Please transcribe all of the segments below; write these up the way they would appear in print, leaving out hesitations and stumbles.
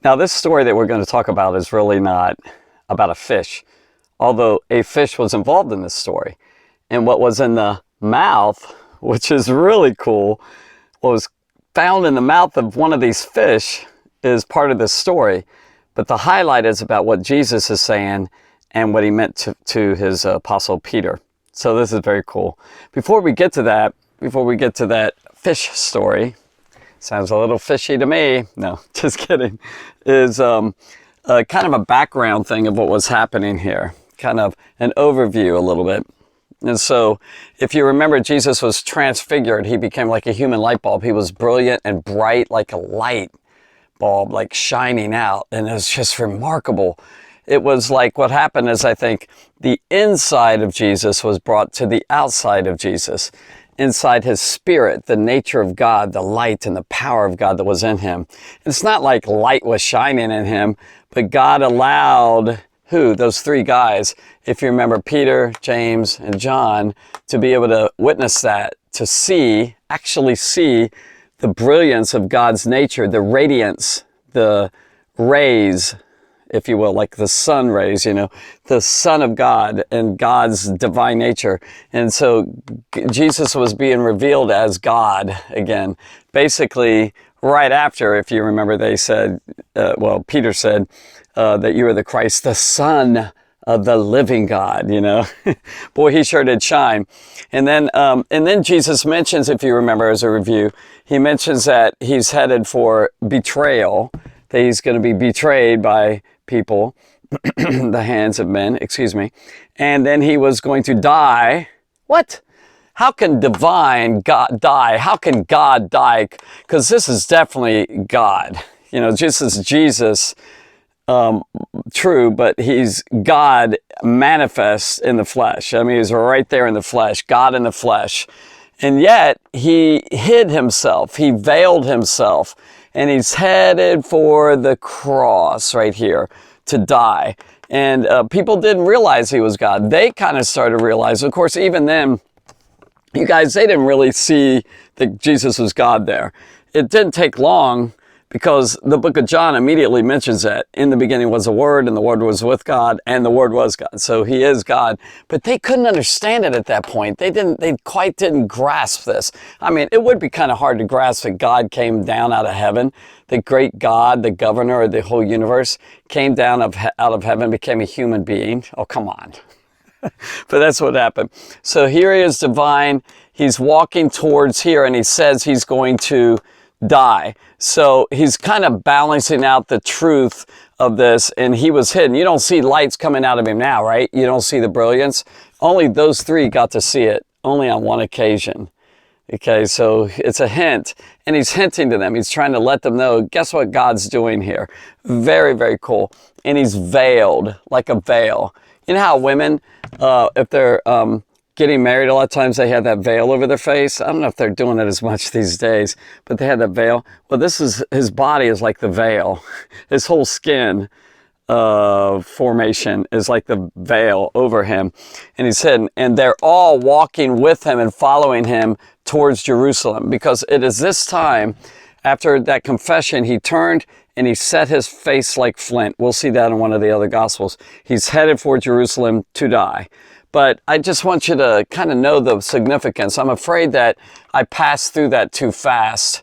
Now, this story that we're going to talk about is really not about a fish, although a fish was involved in this story. And what was in the mouth, which is really cool, what was found in the mouth of one of these fish is part of this story. But the highlight is about what Jesus is saying and what he meant to his apostle Peter. So this is very cool. Before we get to that fish story, sounds a little fishy to me. No, just kidding. Is kind of a background thing of what was happening here. Kind of an overview a little bit. And so if you remember, Jesus was transfigured. He became like a human light bulb. He was brilliant and bright like a light bulb, like shining out. And it was just remarkable. It was like what happened is, I think, the inside of Jesus was brought to the outside of Jesus. Inside his spirit, the nature of God, the light and the power of God that was in him. It's not like light was shining in him, but God allowed who? Those three guys, if you remember, Peter, James, and John, to be able to witness that, to see, actually see the brilliance of God's nature, the radiance, the rays, if you will, like the sun rays, the Son of God and God's divine nature. And so Jesus was being revealed as God again. Basically, right after, if you remember, they said, Peter said that you are the Christ, the Son of the living God, Boy, he sure did shine. And then Jesus mentions, if you remember as a review, he mentions that he's headed for betrayal, that he's going to be betrayed by people, the hands of men, and then he was going to die. What? How can divine God die? How can God die? Because this is definitely God. This is Jesus, true, but he's God manifest in the flesh. I mean, he's right there in the flesh, God in the flesh. And yet he hid himself, he veiled himself, and he's headed for the cross right here to die. And people didn't realize he was God. They kind of started to realize, of course, even then, you guys, they didn't really see that Jesus was God there. It didn't take long, because the book of John immediately mentions that in the beginning was the Word, and the Word was with God, and the Word was God. So he is God. But they couldn't understand it at that point. They quite didn't grasp this. I mean, it would be kind of hard to grasp that God came down out of heaven. The great God, the governor of the whole universe, came down out of heaven, became a human being. Oh, come on. But that's what happened. So here he is divine. He's walking towards here, and he says he's going to die. So he's kind of balancing out the truth of this, and he was hidden. You don't see lights coming out of him now, right? You don't see the brilliance. Only those three got to see it, only on one occasion. Okay, so it's a hint, and he's hinting to them. He's trying to let them know, guess what God's doing here? Very, very cool. And he's veiled, like a veil. You know how women, if they're getting married, a lot of times they have that veil over their face. I don't know if they're doing it as much these days, but they had that veil. Well, his body is like the veil. His whole skin formation is like the veil over him. And he said, and they're all walking with him and following him towards Jerusalem, because it is this time, after that confession, he turned and he set his face like flint. We'll see that in one of the other Gospels. He's headed for Jerusalem to die. But I just want you to kind of know the significance. I'm afraid that I passed through that too fast,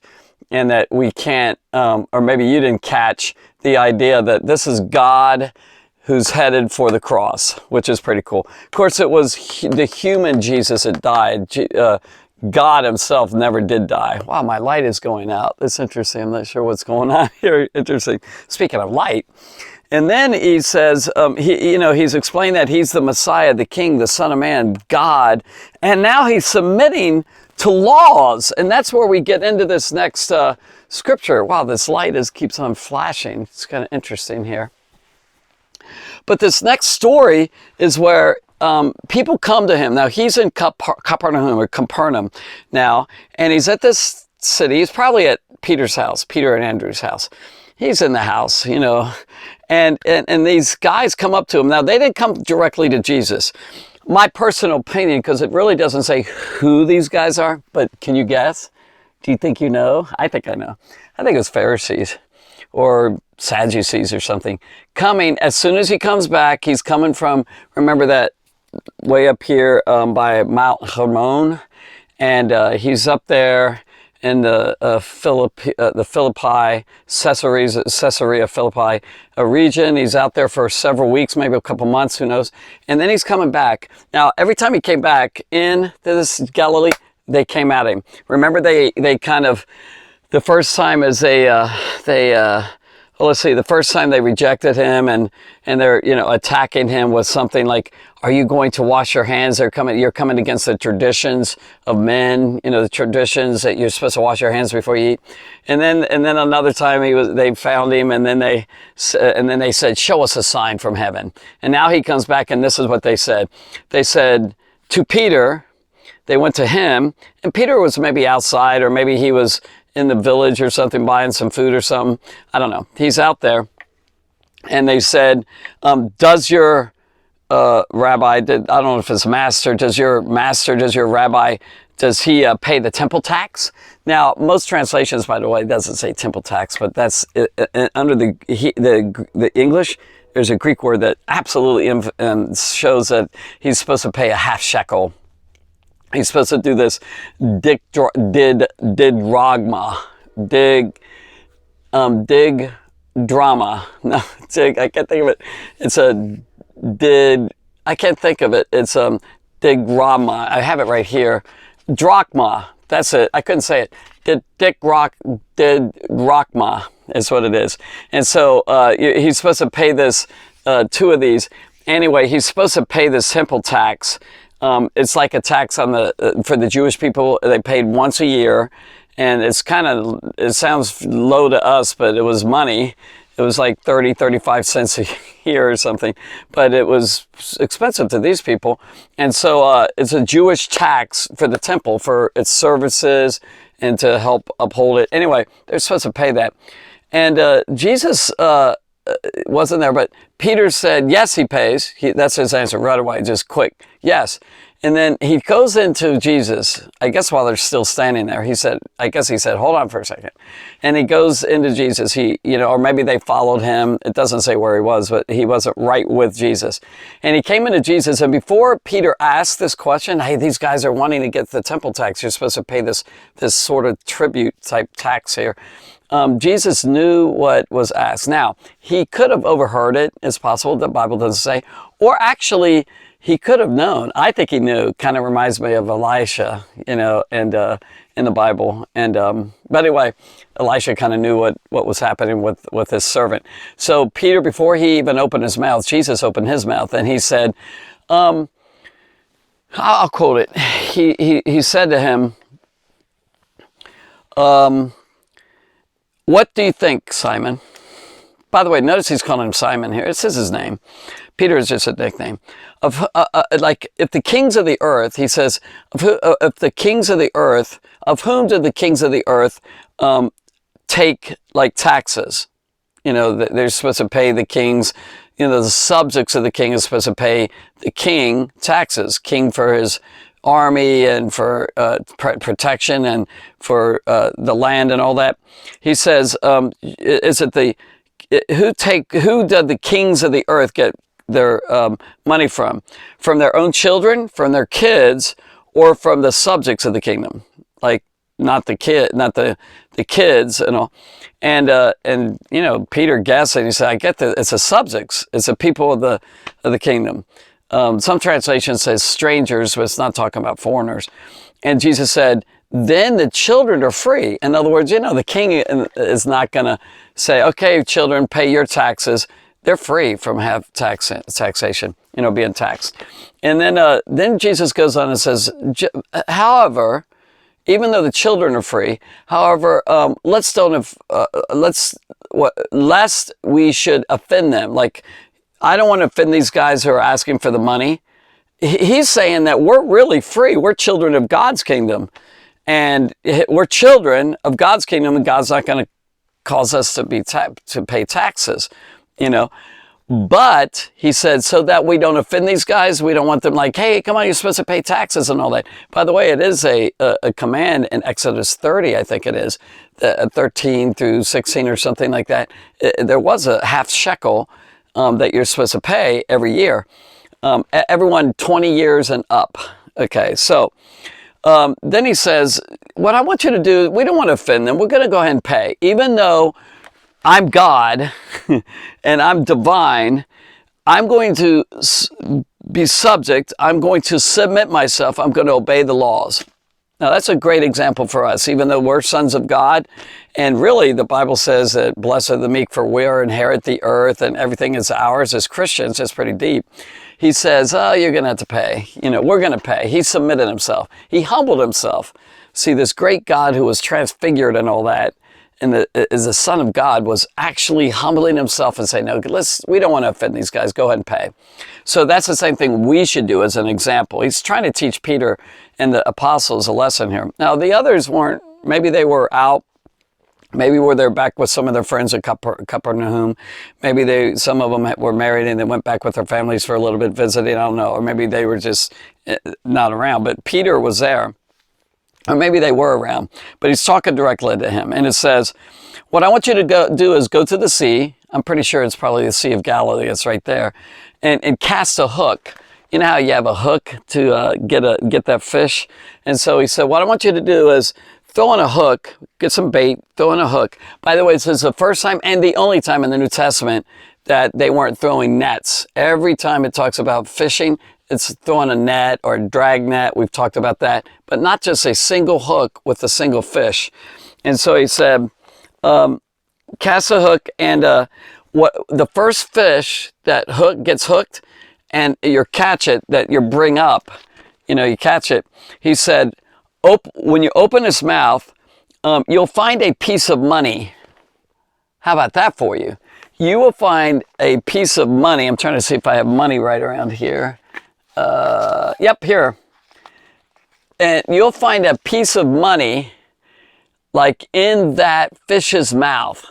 and that we can't, or maybe you didn't catch the idea that this is God who's headed for the cross, which is pretty cool. Of course, it was the human Jesus that died. God himself never did die. Wow, my light is going out. That's interesting. I'm not sure what's going on here. Interesting. Speaking of light. And then he says, he's explained that he's the Messiah, the King, the Son of Man, God. And now he's submitting to laws. And that's where we get into this next scripture. Wow, this light keeps on flashing. It's kind of interesting here. But this next story is where people come to him. Now, he's in Capernaum now, and he's at this city. He's probably at Peter's house, Peter and Andrew's house. He's in the house, and these guys come up to him. Now, they didn't come directly to Jesus. My personal opinion, because it really doesn't say who these guys are, but can you guess? Do you think you know? I think I know. I think it was Pharisees. or Sadducees or something, coming. As soon as he comes back, he's coming from, remember that way up here by Mount Hermon, and he's up there in the Philippi, Caesarea Philippi region. He's out there for several weeks, maybe a couple months, who knows. And then he's coming back. Now, every time he came back into this Galilee, they came at him. Remember, they kind of, the first time as the first time they rejected him, and they're, attacking him with something like, are you going to wash your hands? You're coming against the traditions of men, the traditions that you're supposed to wash your hands before you eat. And then another time they found him, and then they said, show us a sign from heaven. And now he comes back, and this is what they said. They said to Peter, they went to him, and Peter was maybe outside, or maybe he was in the village or something, buying some food or something. I don't know. He's out there. And they said, does your rabbi, I don't know if it's master, does your rabbi, does he pay the temple tax? Now, most translations, by the way, doesn't say temple tax, but that's under the English, there's a Greek word that absolutely shows that he's supposed to pay a half shekel. He's supposed to do this drama. No, I can't think of it. It's I can't think of it. It's digrama. I have it right here. Drachma. That's it. I couldn't say it. Drachma is what it is. And so he's supposed to pay this, two of these. Anyway, he's supposed to pay this temple tax. It's like a tax on for the Jewish people. They paid once a year, and it sounds low to us, but it was money. It was like 35 cents a year or something, but it was expensive to these people. And so it's a Jewish tax for the temple, for its services and to help uphold it. Anyway, they're supposed to pay that. And Jesus wasn't there, but Peter said, yes, he pays. That's his answer right away, just quick. Yes. And then he goes into Jesus, I guess while they're still standing there, he said, hold on for a second. And he goes into Jesus, or maybe they followed him. It doesn't say where he was, but he wasn't right with Jesus. And he came into Jesus, and before Peter asked this question, hey, these guys are wanting to get the temple tax. You're supposed to pay this sort of tribute type tax here. Jesus knew what was asked. Now, he could have overheard it. It's possible. The Bible doesn't say. Or actually, he could have known. I think he knew. Kind of reminds me of Elisha, and in the Bible. And but anyway, Elisha kind of knew what was happening with his servant. So Peter, before he even opened his mouth, Jesus opened his mouth, and he said, I'll quote it. He said to him, what do you think, Simon? By the way, notice he's calling him Simon here. It says his name. Peter is just a nickname. If the kings of the earth, he says, if the kings of the earth, of whom do the kings of the earth take like taxes? They're supposed to pay the kings, the subjects of the king is supposed to pay the king taxes. King for his army and for protection and for the land and all that. He says, is it who do the kings of the earth get their money from? From their own children, from their kids, or from the subjects of the kingdom? Like not the kids and all. And Peter guessed, and he said, I get that it's the subjects, it's the people of the kingdom. Some translations says strangers, but it's not talking about foreigners. And Jesus said, then the children are free. In other words, the king is not going to say, okay, children, pay your taxes. They're free from taxation, being taxed. And then Jesus goes on and says, however, even though the children are free, however, lest we should offend them. Like, I don't want to offend these guys who are asking for the money. He's saying that we're really free. We're children of God's kingdom. And we're children of God's kingdom, and God's not going to cause us to pay taxes, But he said, so that we don't offend these guys, we don't want them like, hey, come on, you're supposed to pay taxes and all that. By the way, it is a command in Exodus 30, I think it is, 13 through 16 or something like that. There was a half shekel that you're supposed to pay every year. Everyone 20 years and up. Okay, so then he says, what I want you to do, we don't want to offend them. We're going to go ahead and pay. Even though I'm God and I'm divine, I'm going to be subject. I'm going to submit myself. I'm going to obey the laws. Now, that's a great example for us, even though we're sons of God. And really, the Bible says that blessed are the meek, for we are inherit the earth and everything is ours as Christians. It's pretty deep. He says, oh, you're going to have to pay. We're going to pay. He submitted himself. He humbled himself. See, this great God who was transfigured and all that, and as the Son of God, was actually humbling himself and saying, no, we don't want to offend these guys. Go ahead and pay. So that's the same thing we should do as an example. He's trying to teach Peter and the apostles a lesson here. Now, the others weren't, maybe they were out. Maybe they're back with some of their friends at Capernaum. Maybe some of them were married and they went back with their families for a little bit visiting. I don't know. Or maybe they were just not around. But Peter was there. Or maybe they were around. But he's talking directly to him. And it says, what I want you to do is go to the sea. I'm pretty sure it's probably the Sea of Galilee. It's right there. And cast a hook. You know how you have a hook to get that fish? And so he said, what I want you to do is throw in a hook, get some bait, throw in a hook. By the way, this is the first time and the only time in the New Testament that they weren't throwing nets. Every time it talks about fishing, it's throwing a net or a drag net. We've talked about that, but not just a single hook with a single fish. And so he said, cast a hook, and what the first fish that gets hooked, and you catch it, that you bring up, you catch it. He said, when you open his mouth, you'll find a piece of money. How about that for you? You will find a piece of money. I'm trying to see if I have money right around here. Yep, here. And you'll find a piece of money like in that fish's mouth.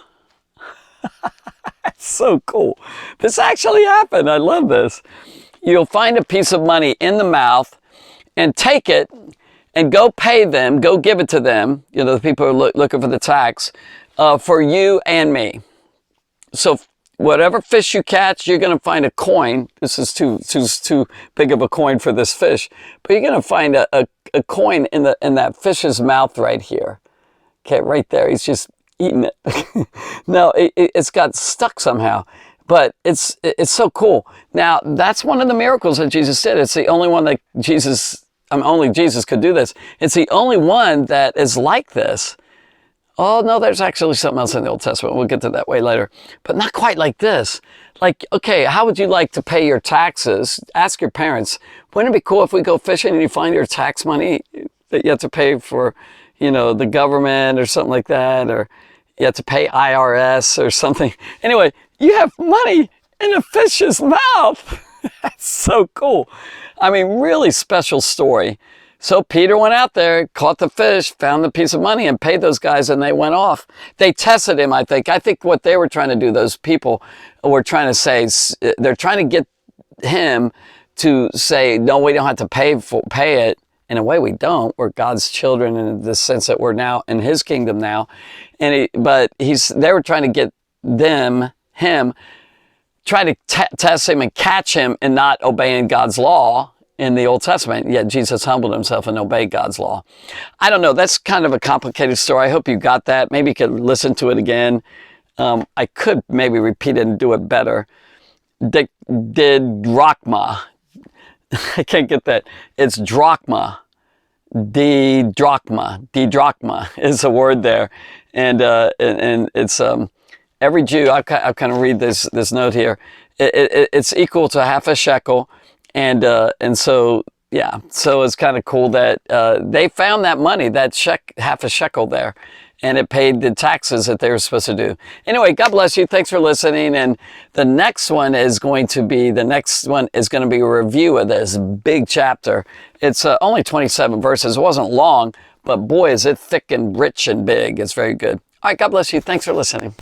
That's so cool. This actually happened. I love this. You'll find a piece of money in the mouth and take it and go pay them, go give it to them, the people who are looking for the tax, for you and me. So whatever fish you catch, you're going to find a coin. This is too big of a coin for this fish, but you're going to find a coin in that fish's mouth right here. Okay, right there. He's just eating it. No, it's got stuck somehow. But it's so cool. Now, that's one of the miracles that Jesus did. It's the only one that only Jesus could do this. It's the only one that is like this. Oh, no, there's actually something else in the Old Testament. We'll get to that way later. But not quite like this. Like, okay, how would you like to pay your taxes? Ask your parents. Wouldn't it be cool if we go fishing and you find your tax money that you have to pay for, the government or something like that? Or you have to pay IRS or something. Anyway, you have money in a fish's mouth. That's so cool. I mean, really special story. So Peter went out there, caught the fish, found the piece of money, and paid those guys, and they went off. They tested him, I think. I think what they were trying to do, those people were trying to say, they're trying to get him to say, no, we don't have to pay it. In a way, we don't. We're God's children in the sense that we're now in his kingdom now. But they were trying to get him, try to test him and catch him in not obeying God's law in the Old Testament, yet Jesus humbled himself and obeyed God's law. I don't know. That's kind of a complicated story. I hope you got that. Maybe you could listen to it again. I could maybe repeat it and do it better. Did drachma. I can't get that. It's drachma. Drachma is a word there. And it's... every Jew, I'll kind of read this note here. It's equal to half a shekel, and so yeah, so it's kind of cool that they found that money, that half a shekel there, and it paid the taxes that they were supposed to do. Anyway, God bless you. Thanks for listening. And the next one is going to be a review of this big chapter. It's only 27 verses. It wasn't long, but boy, is it thick and rich and big. It's very good. All right, God bless you. Thanks for listening.